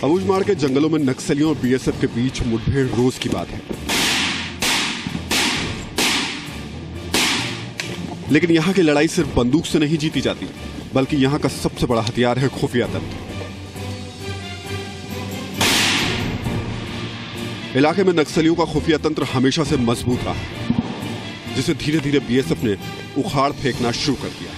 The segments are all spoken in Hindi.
अबूझमाड़ के जंगलों में नक्सलियों और बीएसएफ के बीच मुठभेड़ रोज की बात है, लेकिन यहाँ की लड़ाई सिर्फ बंदूक से नहीं जीती जाती, बल्कि यहाँ का सबसे बड़ा हथियार है खुफिया तंत्र। इलाके में नक्सलियों का खुफिया तंत्र हमेशा से मजबूत रहा है, जिसे धीरे धीरे बीएसएफ ने उखाड़ फेंकना शुरू कर दिया।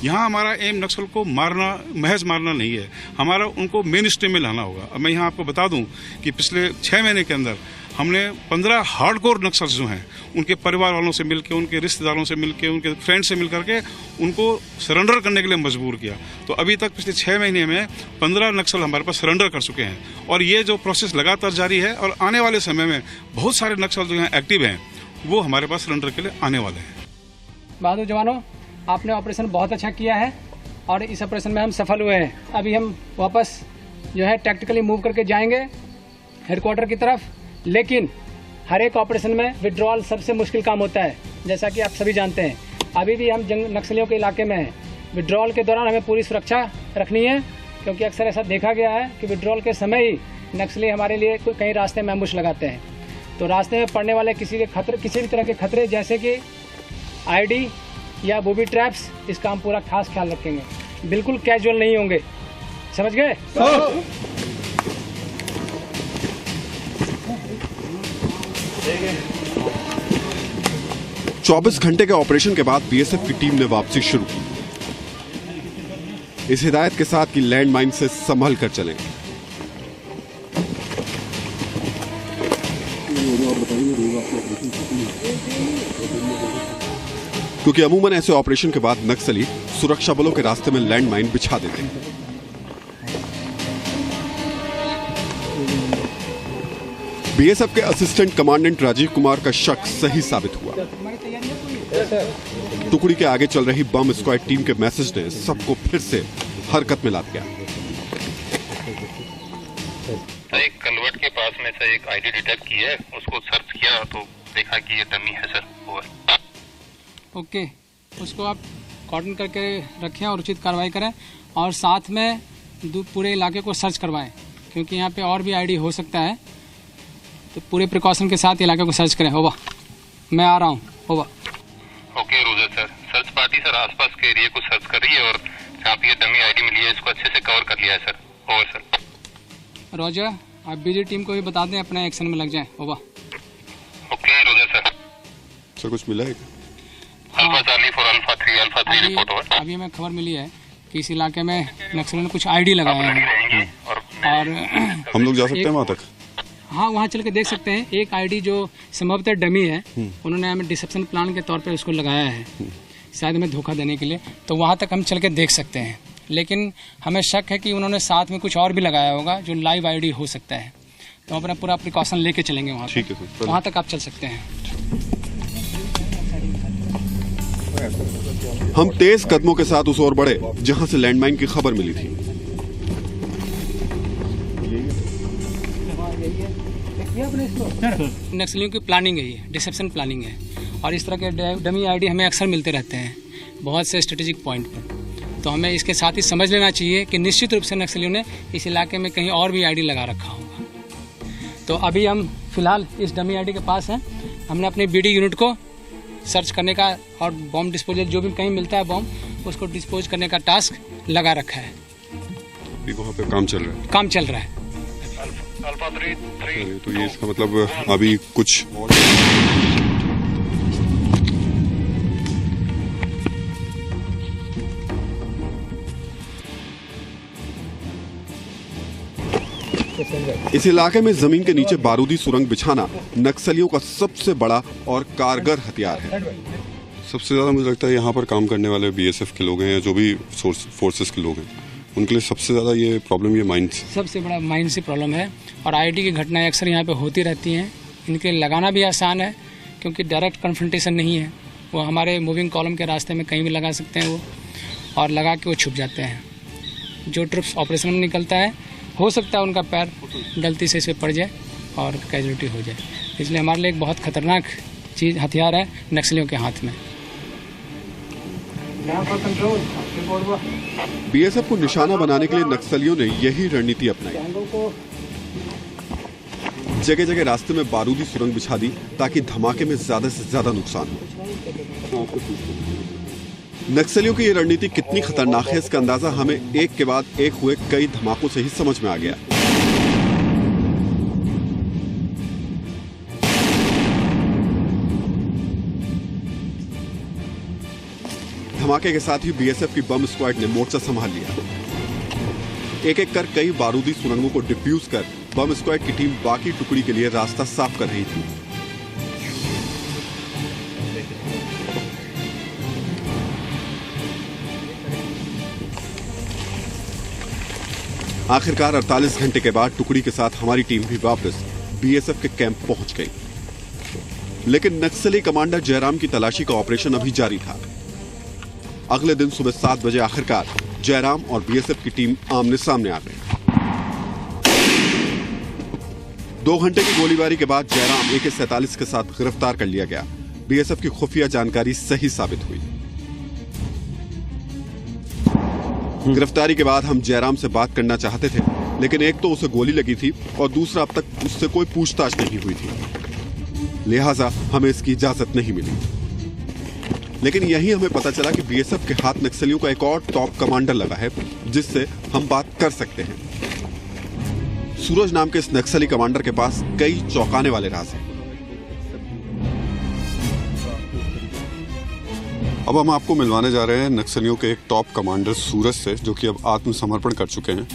यहाँ हमारा एम नक्सल को मारना, महज मारना नहीं है, हमारा उनको मेन स्ट्रीम में लाना होगा। अब मैं यहाँ आपको बता दूं कि पिछले 6 महीने के अंदर हमने 15 हार्डकोर नक्सल्स जो हैं उनके परिवार वालों से मिलकर, उनके रिश्तेदारों से मिलकर, उनके फ्रेंड से मिलकर के उनको सरेंडर करने के लिए मजबूर किया। तो अभी तक पिछले 6 महीने में 15 नक्सल हमारे पास सरेंडर कर चुके हैं और ये जो प्रोसेस लगातार जारी है और आने वाले समय में बहुत सारे नक्सल जो हैं एक्टिव हैं वो हमारे पास सरेंडर के लिए आने वाले हैं। बहादुर जवानों, आपने ऑपरेशन बहुत अच्छा किया है और इस ऑपरेशन में हम सफल हुए हैं। अभी हम वापस जो है टैक्टिकली मूव करके जाएंगे हेडक्वार्टर की तरफ, लेकिन हर एक ऑपरेशन में विड्रॉल सबसे मुश्किल काम होता है, जैसा कि आप सभी जानते हैं। अभी भी हम नक्सलियों के इलाके में हैं। विड्रॉल के दौरान हमें पूरी सुरक्षा रखनी है, क्योंकि अक्सर ऐसा देखा गया है कि विड्रॉल के समय ही नक्सली हमारे लिए कहीं रास्ते में एम्बुश लगाते हैं। तो रास्ते में पड़ने वाले किसी भी तरह के खतरे, जैसे कि आईडी या बूबी ट्रैप्स, इसका हम पूरा खास ख्याल रखेंगे। बिल्कुल कैजुअल नहीं होंगे, समझ गए? 24 घंटे के ऑपरेशन के बाद बीएसएफ की टीम ने वापसी शुरू की, इस हिदायत के साथ कि लैंड माइन से संभल कर चलें। क्योंकि अमूमन ऐसे ऑपरेशन के बाद नक्सली सुरक्षा बलों के रास्ते में लैंडमाइन बिछा देते हैं। बीएसएफ के असिस्टेंट कमांडेंट राजीव कुमार का शक सही साबित हुआ। टुकड़ी के आगे चल रही बम स्क्वाड टीम के मैसेज ने सबको फिर से हरकत में ला दिया। एक कलवट के पास में से एक आईडी डिटेक्ट की है, उसको सर्च किया तो देखा कि ये डमी है सर। ओवर। ओके, उसको आप कॉर्डन करके रखें और उचित कार्रवाई करें और साथ में पूरे इलाके को सर्च करवाएं, क्योंकि यहाँ पे और भी आईडी हो सकता है। तो पूरे प्रिकॉशन के साथ इलाके को सर्च करें। होगा, मैं आ रहा हूँ। होगा। Okay Roger sir, search party sir आसपास के एरिया को सर्च कर रही है और जहाँ पे ये डमी आईडी मिली है इसको अच्छे से कवर कर लिया है सर। Over sir. रोजर, आप बीजी टीम को भी बता दें, अपने एक्शन में लग जाएं। होगा। Okay Roger sir. सर कुछ मिला है? Alpha Charlie for alpha 3 report. Over. अभी हमें खबर मिली है कि इस इलाके में नक्सलियों ने कुछ आईडी लगाए हैं और हम लोग जा सकते हैं वहाँ तक? हाँ, वहाँ चल के देख सकते हैं। एक आईडी जो संभवतः डमी है, उन्होंने हमें डिसेप्शन प्लान के तौर पर उसको लगाया है, शायद हमें धोखा देने के लिए। तो वहाँ तक हम चल के देख सकते हैं, लेकिन हमें शक है कि उन्होंने साथ में कुछ और भी लगाया होगा जो लाइव आईडी हो सकता है। तो अपना पूरा प्रिकॉशन लेके चलेंगे वहाँ। ठीक है सर, वहाँ तक आप चल सकते हैं। हम तेज कदमों के साथ उस ओर बढ़े जहां से लैंडमाइन की खबर मिली थी। नक्सलियों की प्लानिंग है, ये डिसेप्शन प्लानिंग है और इस तरह के डमी आईडी हमें अक्सर मिलते रहते हैं बहुत से स्ट्रेटेजिक पॉइंट पर। तो हमें इसके साथ ही समझ लेना चाहिए कि निश्चित रूप से नक्सलियों ने इस इलाके में कहीं और भी आईडी लगा रखा होगा। तो अभी हम फिलहाल इस डमी आईडी के पास हैं। हमने अपने बीडी यूनिट को सर्च करने का और बॉम्ब डिस्पोजल जो भी कहीं मिलता है बॉम्ब, उसको डिस्पोज करने का टास्क लगा रखा है। अभी वहाँ पे काम चल रहा है? काम चल रहा है। अल्फा 3। तो ये इसका मतलब अभी कुछ इस इलाके में जमीन के नीचे बारूदी सुरंग बिछाना नक्सलियों का सबसे बड़ा और कारगर हथियार है। सबसे ज्यादा मुझे लगता है यहाँ पर काम करने वाले बीएसएफ के लोग हैं या जो भी फोर्सेस के लोग हैं, उनके लिए सबसे ज्यादा ये प्रॉब्लम ये माइंड सबसे बड़ा माइंड से प्रॉब्लम है। और आईडी की घटनाएं अक्सर यहाँ पे होती रहती हैं। इनके लगाना भी आसान है क्योंकि डायरेक्ट कन्फ्रंटेशन नहीं है। वो हमारे मूविंग कॉलम के रास्ते में कहीं भी लगा सकते हैं वो, और लगा के वो छुप जाते हैं। जो ट्रुप्स ऑपरेशन में निकलता है, हो सकता है उनका पैर गलती से इस पर पड़ जाए और कैजुअलिटी हो जाए। इसलिए हमारे लिए एक बहुत खतरनाक चीज़ हथियार है नक्सलियों के हाथ में। बीएसएफ को निशाना बनाने के लिए नक्सलियों ने यही रणनीति अपनाई। जगह जगह रास्ते में बारूदी सुरंग बिछा दी ताकि धमाके में ज्यादा से ज्यादा नुकसान हो। नक्सलियों की ये रणनीति कितनी खतरनाक है इसका अंदाजा हमें एक के बाद एक हुए कई धमाकों से ही समझ में आ गया। धमाके के साथ ही बीएसएफ की बम स्क्वाड ने मोर्चा संभाल लिया। एक एक कर कई बारूदी सुरंगों को डिफ्यूज कर बम स्क्वाड की टीम बाकी टुकड़ी के लिए रास्ता साफ कर रही थी। आखिरकार 48 घंटे के बाद टुकड़ी के साथ हमारी टीम भी वापस बीएसएफ के कैंप पहुंच गई। लेकिन नक्सली कमांडर जयराम की तलाशी का ऑपरेशन अभी जारी था। अगले दिन सुबह 7 बजे आखिरकार जयराम और बीएसएफ की टीम आमने सामने आ गई। 2 घंटे की गोलीबारी के बाद जयराम AK-47 के साथ गिरफ्तार कर लिया गया। बीएसएफ की खुफिया जानकारी सही साबित हुई। गिरफ्तारी के बाद हम जयराम से बात करना चाहते थे, लेकिन एक तो उसे गोली लगी थी और दूसरा अब तक उससे कोई पूछताछ नहीं हुई थी, लिहाजा हमें इसकी इजाजत नहीं मिली। लेकिन यही हमें पता चला कि बीएसएफ के हाथ नक्सलियों का एक और टॉप कमांडर लगा है जिससे हम बात कर सकते हैं। सूरज नाम के इस नक्सली कमांडर के पास कई चौंकाने वाले राज हैं। अब हम आपको मिलवाने जा रहे हैं नक्सलियों के एक टॉप कमांडर सूरज से, जो कि अब आत्मसमर्पण कर चुके हैं।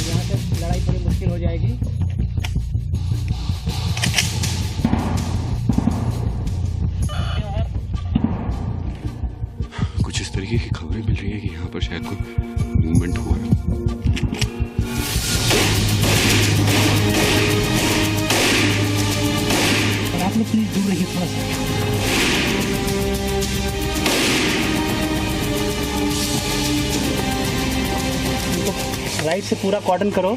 यहाँ से लड़ाई थोड़ी मुश्किल हो जाएगी। कुछ इस तरीके की खबरें मिल रही है कि यहाँ पर शायद कोई मूवमेंट हुआ है। और आप लोग प्लीज दूर रहिए थोड़ा सा। राइट से पूरा कॉर्डन करो।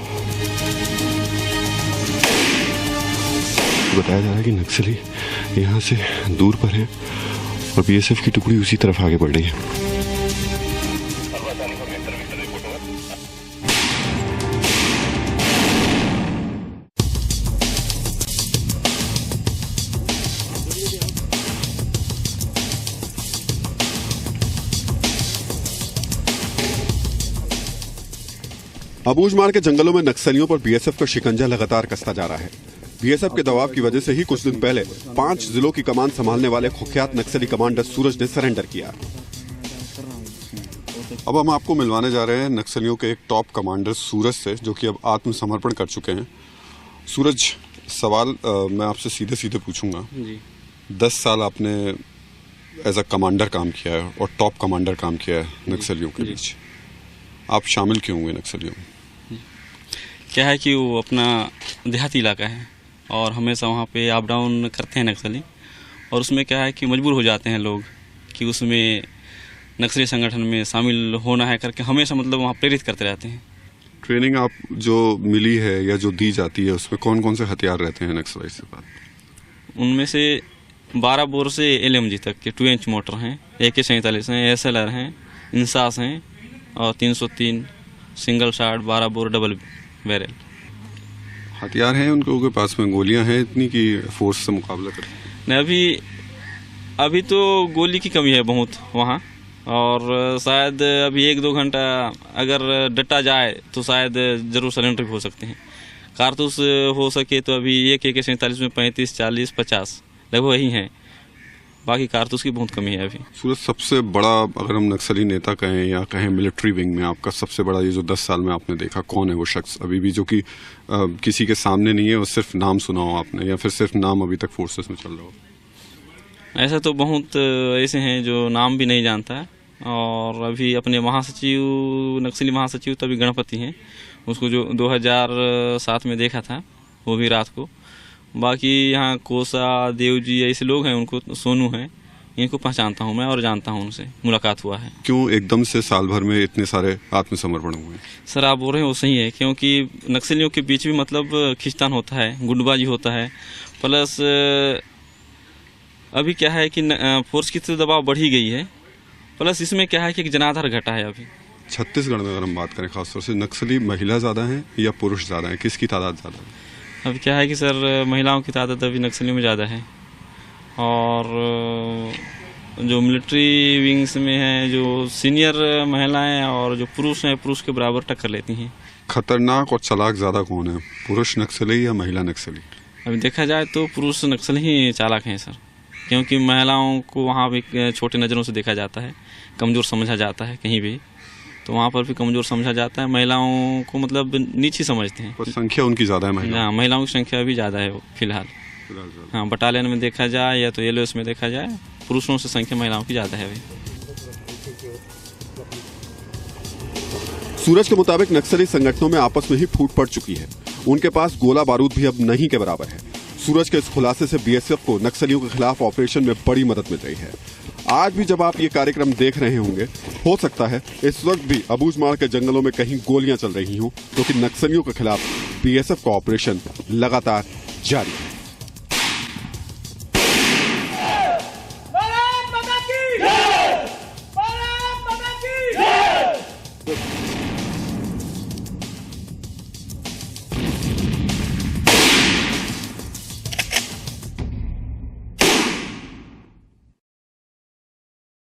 बताया जा रहा है कि नक्सली यहाँ से दूर पर है और बीएसएफ की टुकड़ी उसी तरफ आगे बढ़ रही है। अबूझमाड़ के जंगलों में नक्सलियों पर बीएसएफ का शिकंजा लगातार कसता जा रहा है। बीएसएफ के दबाव की वजह से ही कुछ दिन पहले 5 जिलों की कमान संभालने वाले कुख्यात नक्सली कमांडर सूरज ने सरेंडर किया। अब हम आपको मिलवाने जा रहे हैं नक्सलियों के एक टॉप कमांडर सूरज से, जो कि अब आत्मसमर्पण कर चुके हैं। सूरज, सवाल मैं आपसे सीधे सीधे पूछूंगा। 10 साल आपने एज अ कमांडर काम किया है और टॉप कमांडर काम किया है नक्सलियों के बीच। आप शामिल क्यों हुए नक्सलियों में? क्या है कि वो अपना देहाती इलाका है और हमेशा वहाँ पे अप डाउन करते हैं नक्सली, और उसमें क्या है कि मजबूर हो जाते हैं लोग कि उसमें नक्सली संगठन में शामिल होना है करके हमेशा मतलब वहाँ प्रेरित करते रहते हैं। ट्रेनिंग आप जो मिली है या जो दी जाती है उसमें कौन कौन से हथियार रहते हैं नक्सलाइट से बात? उनमें से 12 बोर से LMG तक के 2 इंच मोटर हैं, AK-47 हैं, SLR हैं, इंसास हैं और 303 single shot 12 bore double barrel हथियार हैं उन लोगों के पास में। गोलियां हैं इतनी कि फोर्स से मुकाबला कर? नहीं, अभी तो गोली की कमी है बहुत वहाँ, और शायद अभी 1-2 घंटा अगर डटा जाए तो शायद जरूर सरेंडर हो सकते हैं। कारतूस हो सके तो अभी एक AK-47 में 35, 40, 50 लगभग वही हैं, बाकी कारतूस की बहुत कमी है अभी। सूरज, सबसे बड़ा अगर हम नक्सली नेता कहें या कहें मिलिट्री विंग में आपका सबसे बड़ा ये जो 10 साल में आपने देखा, कौन है वो शख्स अभी भी जो कि किसी के सामने नहीं है और सिर्फ नाम सुना हो आपने, या फिर सिर्फ नाम अभी तक फोर्सेस में चल रहा हो? ऐसा तो बहुत ऐसे हैं जो नाम भी नहीं जानता है, और अभी अपने महासचिव नक्सली महासचिव तो अभी गणपति हैं, उसको जो 2007 में देखा था वो भी रात को। बाकी यहाँ कोसा देव जी ऐसे लोग हैं, उनको सोनू हैं, इनको पहचानता हूँ मैं और जानता हूँ, उनसे मुलाकात हुआ है। क्यों एकदम से साल भर में इतने सारे आत्मसमर्पण हुए? सर आप बोल रहे हैं वो सही है, क्योंकि नक्सलियों के बीच भी मतलब खिंचतान होता है, गुंडबाजी होता है, प्लस अभी क्या है कि फोर्स की तो दबाव बढ़ी गई है, प्लस इसमें क्या है कि एक जनाधार घटा है अभी। छत्तीसगढ़ में अगर हम बात करें खासतौर से, नक्सली महिला ज़्यादा हैं या पुरुष ज़्यादा हैं, किसकी तादाद ज़्यादा है? अभी क्या है कि सर महिलाओं की तादाद अभी नक्सलियों में ज़्यादा है, और जो मिलिट्री विंग्स में है जो सीनियर महिलाएं और जो पुरुष हैं, पुरुष के बराबर टक्कर लेती हैं। खतरनाक और चालाक ज़्यादा कौन है, पुरुष नक्सली या महिला नक्सली? अभी देखा जाए तो पुरुष नक्सली ही चालाक हैं सर, क्योंकि महिलाओं को वहाँ भी छोटे नज़रों से देखा जाता है, कमज़ोर समझा जाता है, कहीं भी तो वहाँ पर भी कमज़ोर समझा जाता है, महिलाओं को मतलब नीची समझते हैं। पर संख्या उनकी ज़्यादा है हाँ, महिलाओं की संख्या भी ज़्यादा है फिलहाल। हाँ, बटालियन में देखा जाए या तो एलओएस में देखा जाए, पुरुषों से संख्या महिलाओं की ज़्यादा है अभी। सूरज के मुताबिक नक्सली संगठनों में आपस में ही फूट पड़ चुकी है, उनके पास गोला बारूद भी अब नहीं के बराबर है। सूरज के इस खुलासे से बीएसएफ को नक्सलियों के खिलाफ ऑपरेशन में बड़ी मदद मिल रही है। आज भी जब आप ये कार्यक्रम देख रहे होंगे, हो सकता है इस वक्त भी अबूझमाड़ के जंगलों में कहीं गोलियां चल रही हों, क्योंकि नक्सलियों के खिलाफ बीएसएफ का ऑपरेशन लगातार जारी है।